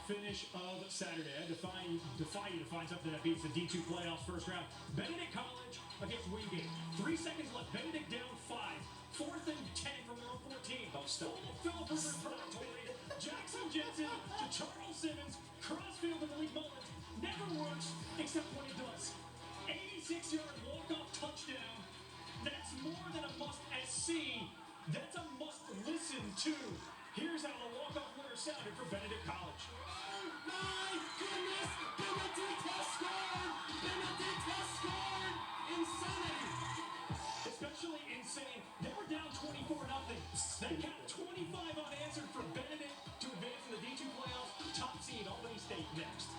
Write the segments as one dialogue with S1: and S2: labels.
S1: finish of Saturday. I defy you to find something that beats the D2 playoffs first round. Benedict College against Wingate. 3 seconds left. Benedict down 5. 4th and 10 from their own 14.
S2: Oh, stop.
S1: Philip Rivers predatory. Jackson Jensen to Charles Simmons. Crossfield to Malik Mullins. Never works except when it does. 86-yard walk-off touchdown. That's more than a must-SC. That's a must-listen to. Here's how the walk-off winner sounded for Benedict College.
S3: Oh my goodness! Benedict has scored! Benedict has scored! Insanity!
S1: Especially insane. They were down 24-0. They kept 25 unanswered for Benedict to advance in the D2 playoffs. Top seed Albany State next.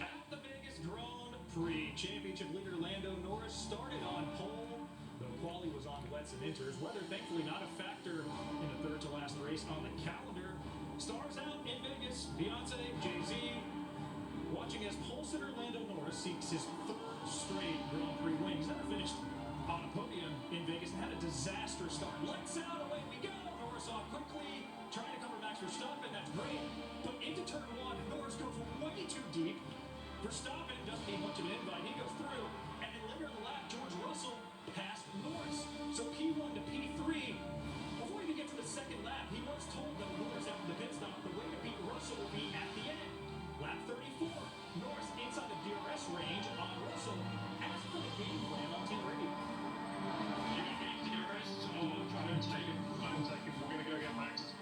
S1: At the Vegas Grand Prix, championship leader Lando Norris started on pole. Though quali was on wets and inters, weather thankfully not a factor in the third to last race on the calendar. Stars out in Vegas, Beyonce, Jay-Z. Watching as pole sitter Lando Norris seeks his 3rd straight Grand Prix win. He's never finished on a podium in Vegas and had a disastrous start. Lights out, away we go. Norris off quickly, trying to cover Max Verstappen. That's great. But into turn 1, Norris goes way too deep. Verstappen doesn't need much of an invite. He goes through, and then later in the lap, George Russell passed Norris. So P1 to P3. Before he even gets to the second lap, he was told that Norris after the pit stop, the way to beat Russell will be at the end. Lap 34. Norris inside the DRS range on Russell. As for the game plan on team radio.
S4: DRS, I'll try to take him. I'll take him. We're going to go get Max.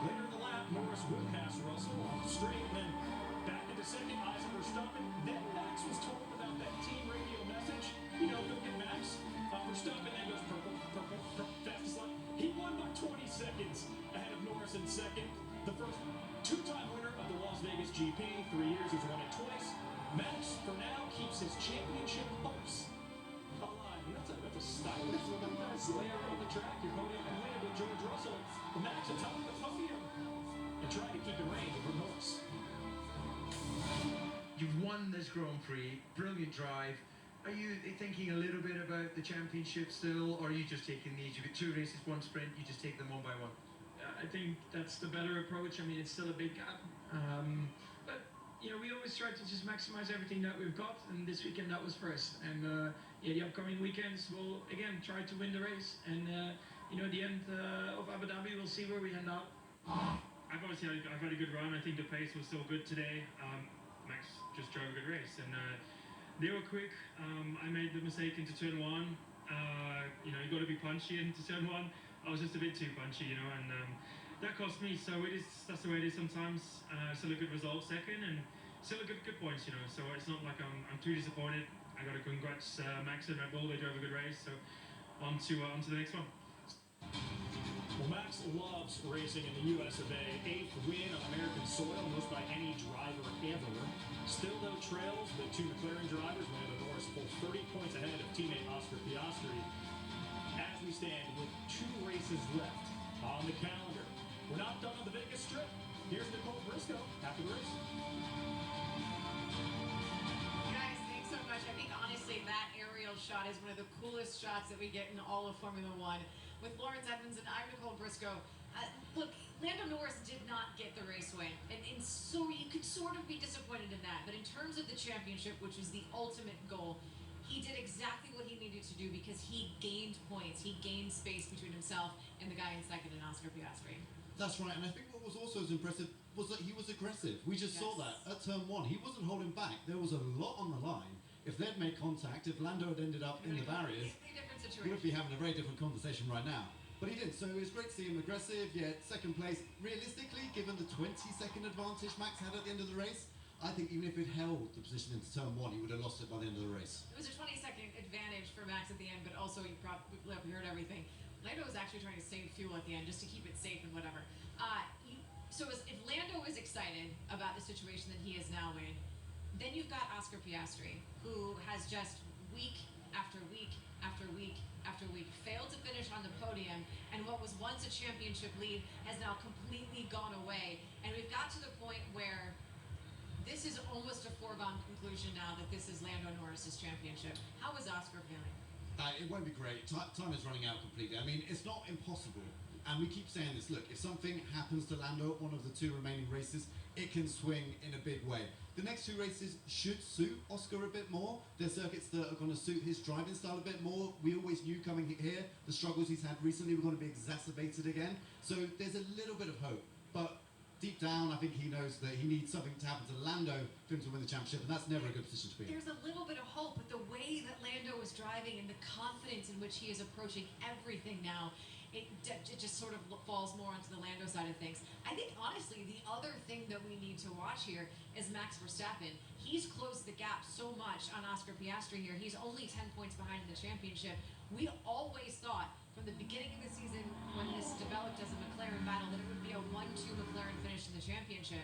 S1: Later in the lap, Norris would pass Russell off straight, and then back into second, eyes on Verstappen. Then Max was told about that team radio message. You know, go get Max. Verstappen then goes purple, fastest lap. He won by 20 seconds ahead of Norris in second. The first 2-time winner of the Las Vegas GP. 3 years, he's won it twice. Max, for now, keeps his championship hopes alive. That's a stylish little nice layer on the track. Your podium completed with George Russell. Max atop the podium. And trying to keep the reins over Norris.
S5: You've won this Grand Prix, brilliant drive. Are you thinking a little bit about the championship still, or are you just taking these? You've got 2 races, 1 sprint, you just take them one by one?
S6: I think that's the better approach. I mean, it's still a big gap. But, you know, we always try to just maximize everything that we've got, and this weekend that was first. And, yeah, the upcoming weekends, we'll, again, try to win the race. And, you know, at the end of Abu Dhabi, we'll see where we end up.
S4: I've had a good run. I think the pace was still good today. Max just drove a good race, and they were quick. I made the mistake into turn 1. You know, you got to be punchy into turn 1. I was just a bit too punchy, you know, and that cost me. So that's the way it is sometimes. Still a good result second, and still a good points, you know. So it's not like I'm too disappointed. I got to congrats Max and Red Bull. They drove a good race. So on to the next one.
S1: Well, Max loves racing in the US of A. 8th win on American soil, most by any driver ever. Still, though, trails the 2 McLaren drivers. Lando Norris full 30 points ahead of teammate Oscar Piastri. As we stand with 2 races left on the calendar. We're not done on the Vegas Strip. Here's Nicole Briscoe after the race.
S7: Guys, thanks so much. I think, honestly, that aerial shot is one of the coolest shots that we get in all of Formula One. With Lawrence Edmonds and I'm Nicole Briscoe. Look, Lando Norris did not get the race win, and so you could sort of be disappointed in that. But in terms of the championship, which was the ultimate goal, he did exactly what he needed to do because he gained points. He gained space between himself and the guy in second, and Oscar Piastri.
S2: That's right, and I think what was also as impressive was that he was aggressive. We just saw that at turn 1. He wasn't holding back. There was a lot on the line. If they'd made contact, if Lando had ended up in the barriers, we would be having a very different conversation right now. But he didn't, so it was great to see him aggressive, yet second place. Realistically, given the 20-second advantage Max had at the end of the race, I think even if it held the position into turn 1, he would have lost it by the end of the race.
S7: It was a 20-second advantage for Max at the end, but also you probably heard everything. Lando was actually trying to save fuel at the end just to keep it safe and whatever. So if Lando is excited about the situation that he is now in, then you've got Oscar Piastri, who has just week after week after week after week failed to finish on the podium, and what was once a championship lead has now completely gone away. And we've got to the point where this is almost a foregone conclusion now that this is Lando Norris's championship. How is Oscar feeling?
S2: It won't be great. Time is running out completely. I mean, it's not impossible. And we keep saying this, look, if something happens to Lando at one of the 2 remaining races, it it can swing in a big way. The next two races should suit Oscar a bit more. They're circuits that are going to suit his driving style a bit more. We always knew coming here, the struggles he's had recently were going to be exacerbated again. So there's a little bit of hope. But deep down, I think he knows that he needs something to happen to Lando for him to win the championship, and that's never a good position to be in.
S7: There's a little bit of hope, but the way that Lando is driving and the confidence in which he is approaching everything now, it just sort of falls more onto the Lando side of things. I think, honestly, the other thing that we need to watch here is Max Verstappen. He's closed the gap so much on Oscar Piastri here. He's only 10 points behind in the championship. We always thought from the beginning of the season, when this developed as a McLaren battle, that it would be a 1-2 McLaren finish in the championship.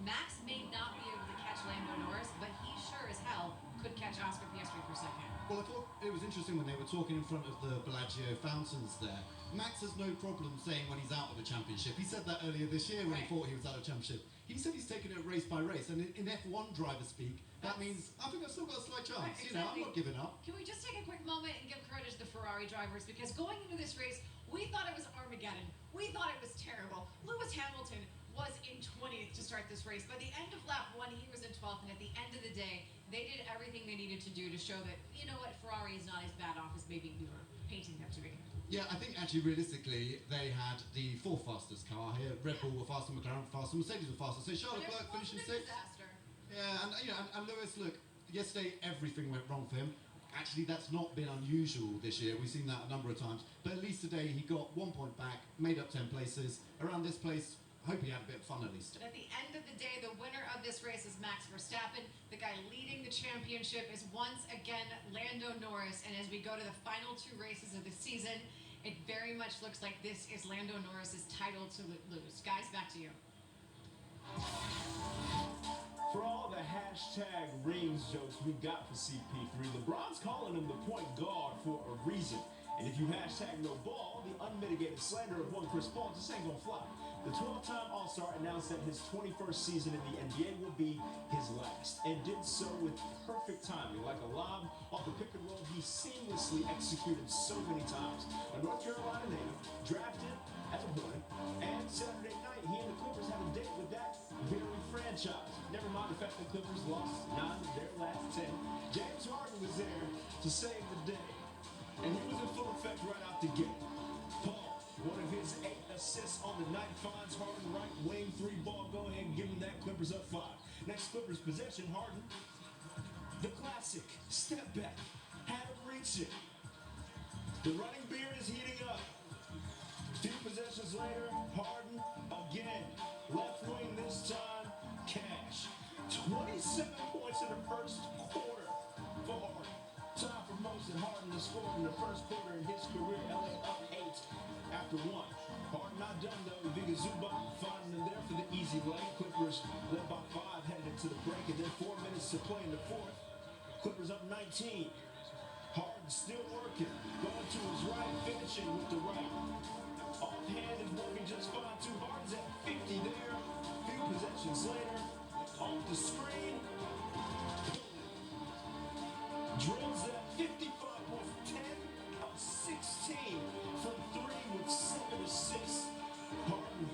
S7: Max may not be able to catch Lando Norris, but he sure as hell could catch Oscar Piastri for second.
S2: Well, I thought it was interesting when they were talking in front of the Bellagio fountains there. Max has no problem saying when he's out of the championship. He said that earlier this year when he thought he was out of the championship. He said he's taking it race by race, and in F1 driver speak, that means I think I've still got a slight chance.
S7: Right,
S2: You know, I'm not giving up.
S7: Can we just take a quick moment and give credit to the Ferrari drivers? Because going into this race, we thought it was Armageddon. We thought it was terrible. Lewis Hamilton was in 20th to start this race. By the end of lap 1, he was in 12th, and at the end of the day, they did everything they needed to do to show that, you know what, Ferrari is not as bad off as maybe we were painting them to be.
S2: Yeah, I think actually realistically they had the fourth fastest car here. Red Bull were faster, McLaren were faster, Mercedes were faster. So Charles Leclerc finishing sixth.
S7: Disaster.
S2: Yeah, and you know, and Lewis, look, yesterday everything went wrong for him. Actually, that's not been unusual this year. We've seen that a number of times. But at least today he got 1 point back, made up 10 places. Around this place, I hope he had a bit of fun at least.
S7: But at the end of the day, the winner of this race is Max Verstappen. The guy leading the championship is once again Lando Norris. And as we go to the final 2 races of the season, it very much looks like this is Lando Norris's title to lose. Guys, back to you.
S1: For all the hashtag rings jokes we got for CP3, LeBron's calling him the point guard for a reason. And if you hashtag no ball, the unmitigated slander of one Chris Paul just ain't gonna fly. The 12-time All-Star announced that his 21st season in the NBA will be his last, and did so with perfect timing. Like a lob off the pick and roll, he seamlessly executed so many times. A North Carolina native, drafted as a Hornet, and Saturday night, he and the Clippers had a date with that very franchise. Never mind the fact the Clippers lost 9 of their last 10. James Harden was there to save the day, and he was in full effect right out the gate. Paul, one of his 8 assists on the night, finds Harden right wing, 3-ball, go ahead and give him that. Clippers up 5. Next Clippers possession, Harden, the classic step back, had him reaching. The running beer is heating up. 2 possessions later, Harden again, left wing this time, cash. 27 points in the first quarter for Harden. Time for most that Harden to score in the first quarter in his career. LA up 8 after 1. Harden not done though. Viga Zubac finding them there for the easy lane. Clippers led by 5 headed into the break, and then 4 minutes to play in the fourth. Clippers up 19. Harden still working, going to his right, finishing with the right. Offhand is working just fine too. Harden's at 50 there. Few possessions later, off the screen. Drills that 55 points, 10 of 16 from 3 with 7 assists. Harden,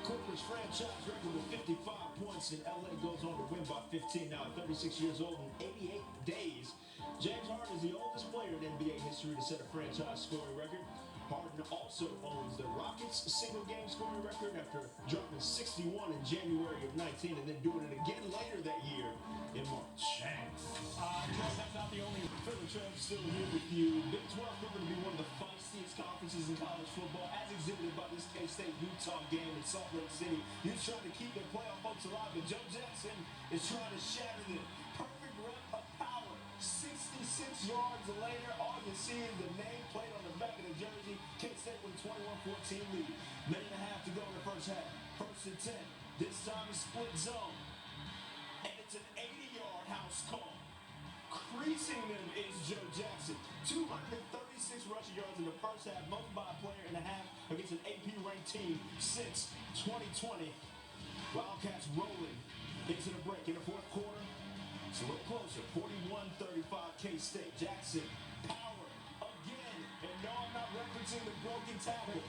S1: Clippers franchise record with 55 points, and LA goes on to win by 15 now at 36 years old in 88 days. James Harden is the oldest player in NBA history to set a franchise scoring record. Harden also owns the Rockets' single-game scoring record after dropping 61 in January of 19 and then doing it again later that year in March. That's not the only. Philly Trev still here with you. Big 12 proving to be one of the feistiest conferences in college football, as exhibited by this K-State-Utah game in Salt Lake City. Utes trying to keep their playoff hopes alive, and Joe Jackson is trying to shatter them. Perfect rep of power. 66 yards later, all you see is the nameplate on the back of the jersey. K-State with a 21-14 lead. Minute and a half to go in the first half. 1st and 10. This time it's split zone. And it's an 80-yard house call. Creasing them is Joe Jackson. 236 rushing yards in the first half, most by a player and a half against an AP-ranked team since 2020. Wildcats rolling into the break in the fourth quarter. It's a little closer, 41-35 K-State. Jackson, power again. And no, I'm not referencing the broken tackle.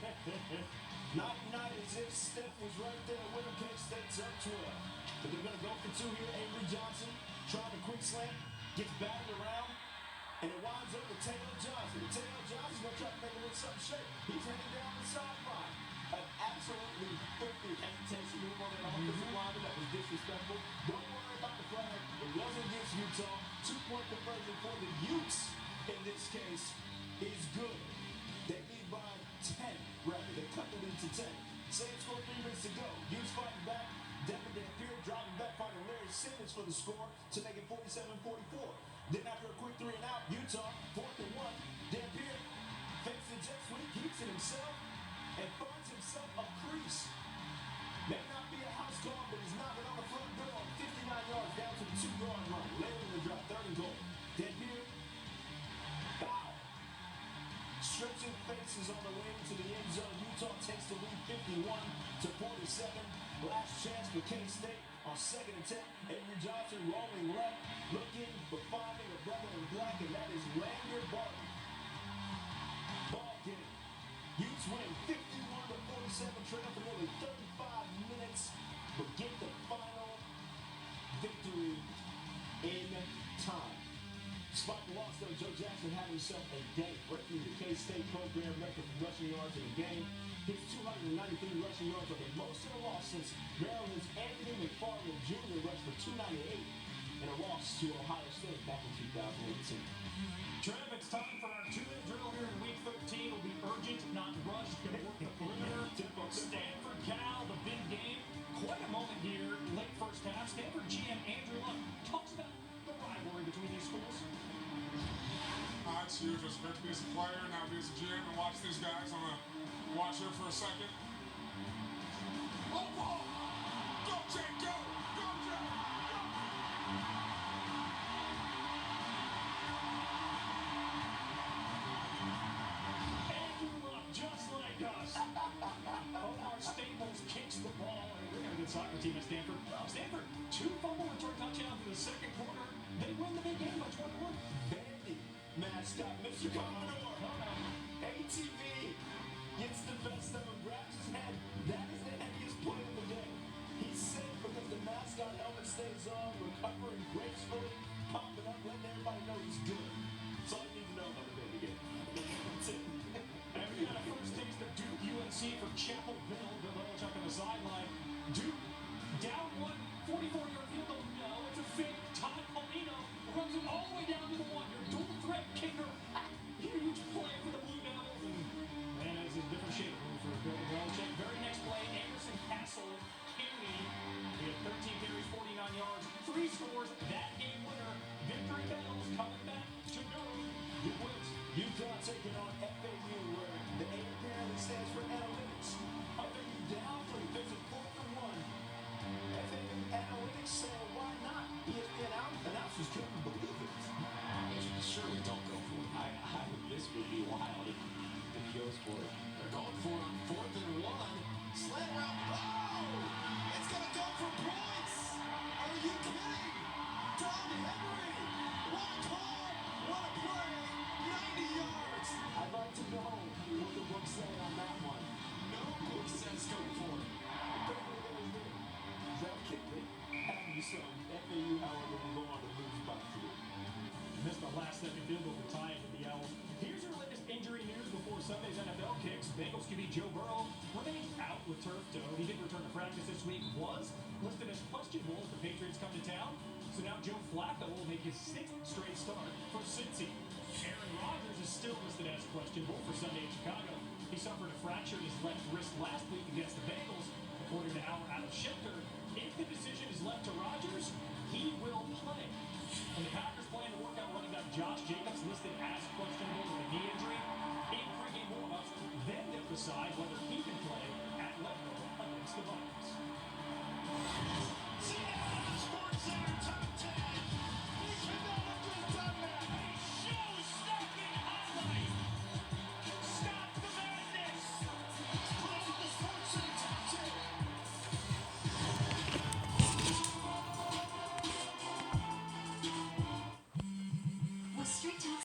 S1: Night as if Steph was right there with him. K-State's up 12.
S3: But they're going to go for two here. Avery Johnson trying a quick slam, gets batted around, and it winds up with Taylor Johnson. And Taylor Johnson's going to try to make a little something shake. He's heading down the sideline. An absolutely filthy hesitation move on that offensive lineman that was disrespectful. Don't worry about the flag. It wasn't against Utah. 2-point conversion for the Utes in this case is good. They lead by 10, rather. They cut the lead to 10. Same score, 3 minutes to go. Utes fighting back. Devin Dampier driving back, finding Larry Simmons for the score to make it 47-44. Then after a quick 3 and out, Utah, 4th and 1. Dampier fakes the jet sweep, keeps it himself, and finds himself a crease. May not be a house call, but he's knocking on the front door on 59 yards down to the 2-yard line. Later in the drop, 3rd and goal. Dampier, foul. Stretching faces on the way to the end zone. Utah takes the lead 51-47. Last chance for K-State on 2nd and 10. Avery Johnson rolling left, looking for finding a brother in black, and that is Lander Barton. Ball game. Utes win 51-47, trail for nearly 35 minutes, but get the final victory in time. Despite the loss, though, Joe Jackson had himself a day, breaking the K-State program record for rushing yards in a game. His 293 rushing yards are the most in a loss since Maryland's Anthony McFarland Jr. rushed for 298 in a loss to Ohio State back in 2018.
S1: Trev, it's time for our 2-minute drill here in week 13. It'll be urgent, not rushed. Going to work the perimeter. Stanford Cal, the big game. Quite a moment here, late first half. Stanford GM Andrew Luck talks about the rivalry between these schools.
S8: It's huge. It's great to be as a player, now be as a GM and watch these guys. I'm going to watch here for a second. Oh, ball! Go, Jay, go! Go, Jay!
S1: Andrew Luck, just like us. Omar Staples kicks the ball. And we're going to get soccer team at Stanford. Stanford, 2 fumble return touchdowns in the second quarter. They win the big game by 21.
S3: Vandy mascot, Mr. Commodore. ATV gets the best of him, grabs his head. That is the heaviest play of the day. He's safe because the mascot helmet stays on, recovering gracefully, popping up, letting everybody know he's good. That's all you need to know about the baby game. That's it.
S1: And we got a first taste of Duke UNC for Chapelville. Bill Belichick on the sideline. Duke down 1, 44-yard field goal. No, it's a fake. Todd Paulino runs it all the way down to the 1. Your dual threat kicker. Huge play for the Blue Devils. And it's a different shape for Bill Belichick. Very next play, Anderson Castle County. He had 13 carries, 49 yards, 3 scores. That game winner. Victory bells coming back to Durham. It wins.
S3: Utah taking on FAU, where the A apparently stands for analytics. FAU down for the visit 4th and 1. FAU analytics say, why not? ESPN announcers couldn't believe it. Surely don't go for it. This would be wild if he goes for it. They're going for it on 4th and 1. Slant route. Oh! It's going to go for points! Are you kidding? Tom Henry! What a call! What a play! 90 yards! I'd like to know what the book said on that one. No book says go for it. Apparently that was it. Is that kidding? Have you some. FAU, however, will go on to lose by 3.
S1: Missed the last second field goal to tie it with the Owls. Here's your latest injury news before Sunday's NFL kicks. Bengals QB Joe Burrow remains out with turf toe. He did return to practice this week, was listed as questionable as the Patriots come to town. So now Joe Flacco will make his 6th straight start for Cincy. Aaron Rodgers is still listed as questionable for Sunday in Chicago. He suffered a fracture in his left wrist last week against the Bengals. According to Adam Schefter, if the decision is left to Rodgers, he will play. And the Packers plan to work out running back Josh Jacobs, listed as questionable with a knee injury. In pregame warm-ups, then they'll decide whether he can play at left against the Vikings.
S3: Sports Center Top 10.